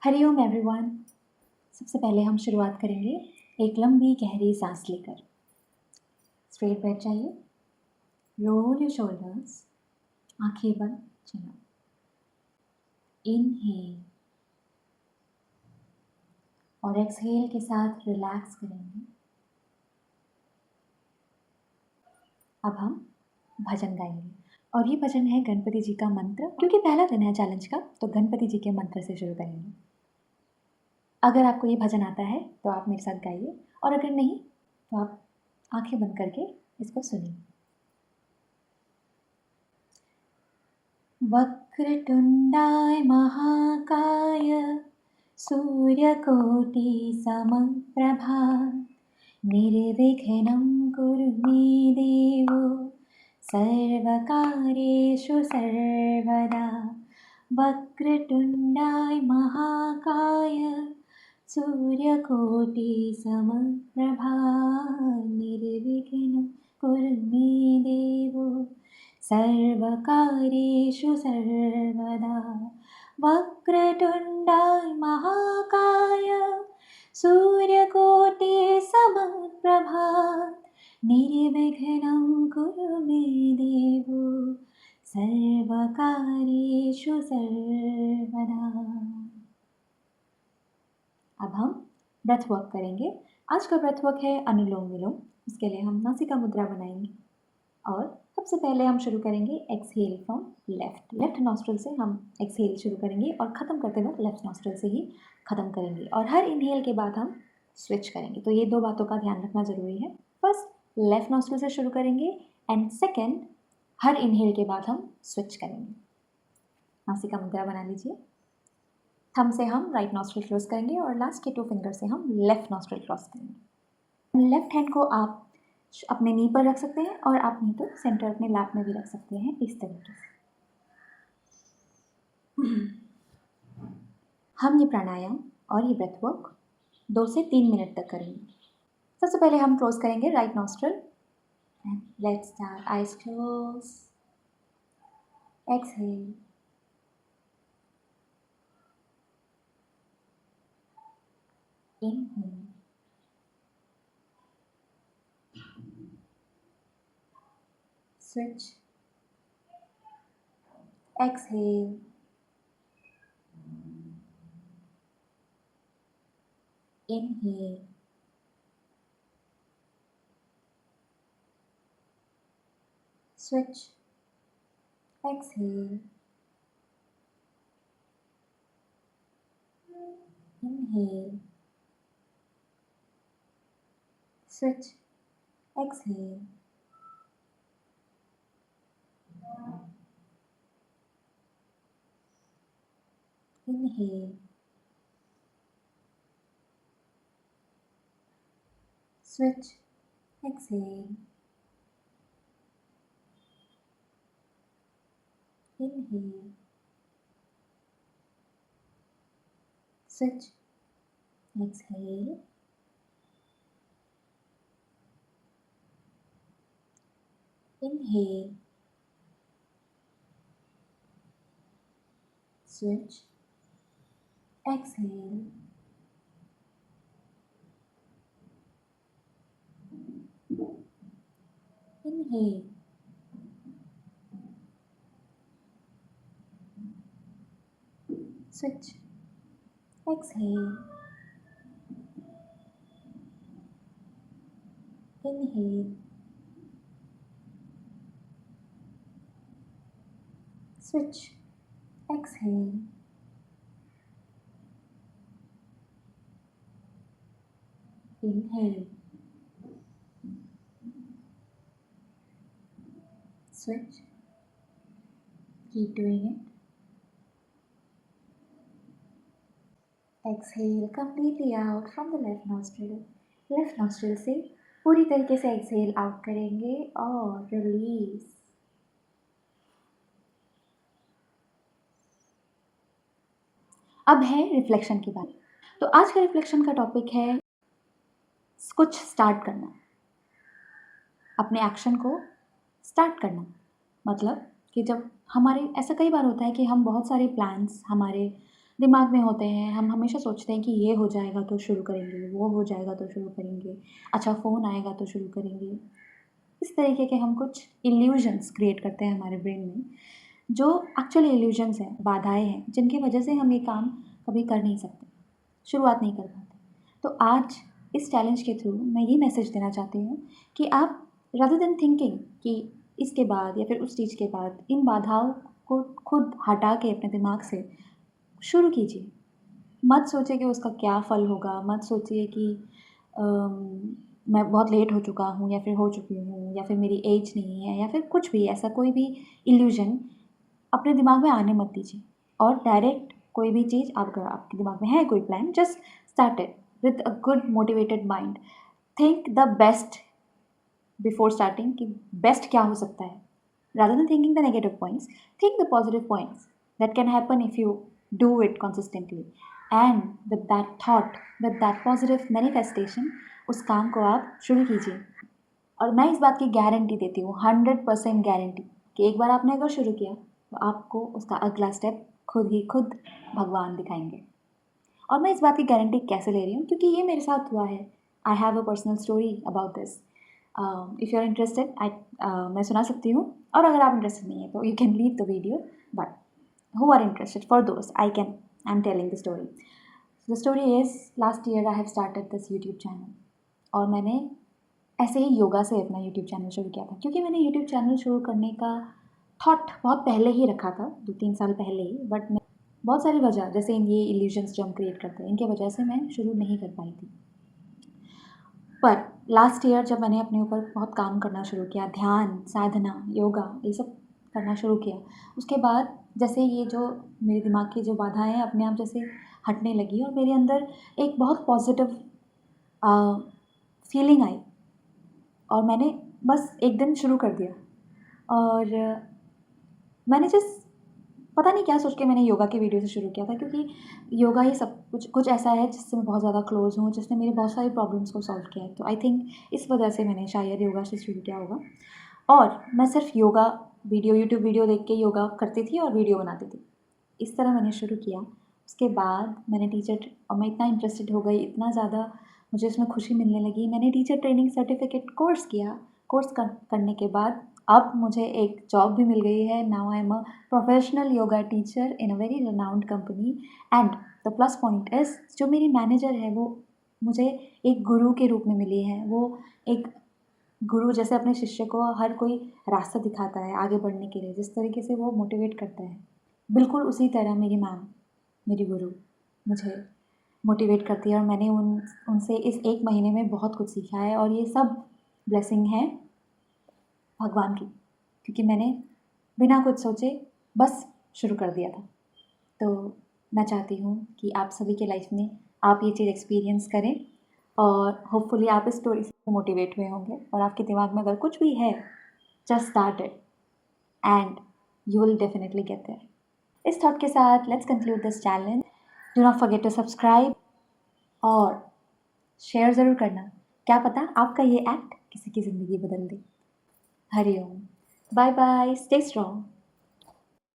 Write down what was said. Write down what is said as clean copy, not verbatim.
Hariom everyone. सबसे पहले हम शुरुआत करेंगे एक लंबी गहरी सांस लेकर। स्ट्रेट बैठ जाइए, रोल योर शोल्डर्स, आंखें बंद, चिन अप। इनहेल और एक्सहेल के साथ रिलैक्स करेंगे। अब हम भजन गाएंगे और ये भजन है गणपति जी का मंत्र। क्योंकि पहला दिन है चैलेंज का, तो गणपति जी के मंत्र से शुरू करेंगे। अगर आपको ये भजन आता है तो आप मेरे साथ गाइए, और अगर नहीं तो आप आंखें बंद करके इसको सुनिए। वक्रतुण्डाय महाकाय सूर्यकोटि समप्रभा निर्विघ्नं कुरु मे देव सर्वकार्येषु सर्वदा। वक्रतुण्डाय महाकाय सूर्यकोटि समप्रभा निर्विघ्नं कुरु मे देव सर्वकार्येषु सर्वदा। वक्रतुण्डाय महाकाय सूर्यकोटि समप्रभा निर्विघ्नं कुरु मे देव सर्वकार्येषु सर्वदा। अब हम ब्रेथ वर्क करेंगे। आज का ब्रेथ वर्क है अनुलोम विलोम। इसके लिए हम नासिका मुद्रा बनाएंगे और सबसे पहले हम शुरू करेंगे एक्सहेल फ्रॉम लेफ्ट नॉस्ट्रल से हम एक्सहेल शुरू करेंगे और ख़त्म करते वक्त लेफ्ट नॉस्ट्रल से ही ख़त्म करेंगे। और हर इनहेल के बाद हम स्विच करेंगे, तो ये दो बातों का ध्यान रखना ज़रूरी है। फर्स्ट लेफ्ट नॉस्ट्रल से शुरू करेंगे एंड सेकेंड हर इनहेल के बाद हम स्विच करेंगे। नासिका मुद्रा बना लीजिए। थंब से हम राइट नॉस्ट्रल क्लोज करेंगे और लास्ट के 2 फिंगर से हम लेफ्ट नॉस्ट्रल क्रॉस करेंगे। लेफ्ट हैंड को आप अपने नी पर रख सकते हैं और आप नहीं तो सेंटर अपने लैप में भी रख सकते हैं, इस तरीके से। हम ये प्राणायाम और ये ब्रेथ वर्क 2 से 3 मिनट तक करेंगे। सबसे पहले हम क्लोज करेंगे right nostril and let's start. Eyes close, exhale, inhale, switch, exhale, inhale, switch, exhale, inhale, switch, exhale, inhale, switch, exhale, inhale, switch, exhale, inhale, switch, exhale, inhale, switch, exhale, inhale, switch, exhale, inhale, switch, keep doing it. Exhale completely out from the left nostril. Left nostril से पूरी तरीके से exhale out करेंगे और release. अब है reflection की बात। तो आज का रिफ्लेक्शन का टॉपिक है कुछ स्टार्ट करना, अपने एक्शन को स्टार्ट करना। मतलब कि जब हमारे ऐसा कई बार होता है कि हम बहुत सारे प्लान्स हमारे दिमाग में होते हैं, हम हमेशा सोचते हैं कि ये हो जाएगा तो शुरू करेंगे, वो हो जाएगा तो शुरू करेंगे, अच्छा फ़ोन आएगा तो शुरू करेंगे। इस तरीके के हम कुछ इल्यूजन्स क्रिएट करते हैं हमारे ब्रेन में, जो एक्चुअली इल्यूजन्स हैं, बाधाएँ हैं, जिनकी वजह से हम ये काम कभी कर नहीं सकते, शुरुआत नहीं कर पाते। तो आज इस चैलेंज के थ्रू मैं ये मैसेज देना चाहती हूँ कि आप रादर देन थिंकिंग कि इसके बाद या फिर उस चीज़ के बाद इन बाधाओं को खुद हटा के अपने दिमाग से शुरू कीजिए। मत सोचिए कि उसका क्या फल होगा, मत सोचिए कि मैं बहुत लेट हो चुका हूँ या फिर हो चुकी हूँ या फिर मेरी एज नहीं है या फिर कुछ भी ऐसा कोई भी इल्यूज़न अपने दिमाग में आने मत दीजिए। और डायरेक्ट कोई भी चीज़ आप अगर आपके दिमाग में है कोई plan, just start it with a good motivated mind. Think the best before starting कि बेस्ट क्या हो सकता है। Rather than thinking the negative points, think the positive points that can happen if you do it consistently. And with that thought, with that positive manifestation, उस काम को आप शुरू कीजिए। और मैं इस बात की गारंटी देती हूँ, 100% गारंटी, कि एक बार आपने अगर शुरू किया तो आपको उसका अगला स्टेप खुद ही खुद भगवान दिखाएंगे। और मैं इस बात की गारंटी कैसे ले रही हूँ, क्योंकि ये मेरे साथ हुआ है। I have a personal story about this. If you are interested, मैं सुना सकती हूँ, और अगर आप इंटरेस्टेड नहीं है तो you can leave the video, but who are interested, for those I am telling the story. The story is, last year I have started this YouTube channel, और मैंने ऐसे ही योगा से अपना यूट्यूब चैनल शुरू किया था, क्योंकि मैंने यूट्यूब चैनल शुरू करने का थॉट बहुत पहले ही रखा था, 2-3 साल पहले ही, बट मैं बहुत सारी वजह, जैसे ये इल्यूजन्स जो हम क्रिएट करते हैं, इनके वजह से मैं शुरू नहीं कर पाई थी। पर लास्ट ईयर जब मैंने अपने ऊपर बहुत काम करना शुरू किया, ध्यान, साधना, योगा, ये सब करना शुरू किया, उसके बाद जैसे ये जो मेरे दिमाग की जो बाधाएँ हैं अपने आप जैसे हटने लगी, और मेरे अंदर एक बहुत पॉजिटिव फीलिंग आई, और मैंने बस एक दिन शुरू कर दिया। और मैंने जस्ट पता नहीं क्या सोच के मैंने योगा की वीडियो से शुरू किया था, क्योंकि योगा ही सब कुछ ऐसा है जिससे मैं बहुत ज़्यादा क्लोज़ हूँ, जिसने मेरे बहुत सारी प्रॉब्लम्स को सॉल्व किया है। तो आई थिंक इस वजह से मैंने शायद योगा से शुरू किया होगा। और मैं सिर्फ योगा वीडियो, यूट्यूब वीडियो देख के योगा करती थी और वीडियो बनाती थी। इस तरह मैंने शुरू किया। उसके बाद मैंने टीचर, और मैं इतना इंटरेस्टेड हो गई, इतना ज़्यादा मुझे इसमें खुशी मिलने लगी, मैंने टीचर ट्रेनिंग सर्टिफिकेट कोर्स किया। कोर्स करने के बाद अब मुझे एक जॉब भी मिल गई है। Now I am a professional yoga teacher in a very renowned company. And the plus point is, जो मेरी मैनेजर है वो मुझे एक गुरु के रूप में मिली है। वो एक गुरु जैसे अपने शिष्य को हर कोई रास्ता दिखाता है आगे बढ़ने के लिए, जिस तरीके से वो मोटिवेट करता है, बिल्कुल उसी तरह मेरी मैम, मेरी गुरु, मुझे मोटिवेट करती है। और मैंने उनसे इस 1 महीने में बहुत कुछ सीखा है, और ये सब ब्लेसिंग है भगवान की, क्योंकि मैंने बिना कुछ सोचे बस शुरू कर दिया था। तो मैं चाहती हूँ कि आप सभी के लाइफ में आप ये चीज़ एक्सपीरियंस करें, और होपफुली आप इस स्टोरी से मोटिवेट हुए होंगे, और आपके दिमाग में अगर कुछ भी है, just start it and you will definitely get there. इस थॉट के साथ let's conclude this challenge. Do not forget to subscribe और शेयर ज़रूर करना। क्या पता आपका ये एक्ट किसी की ज़िंदगी बदल दे। Hariom. Bye bye, stay strong.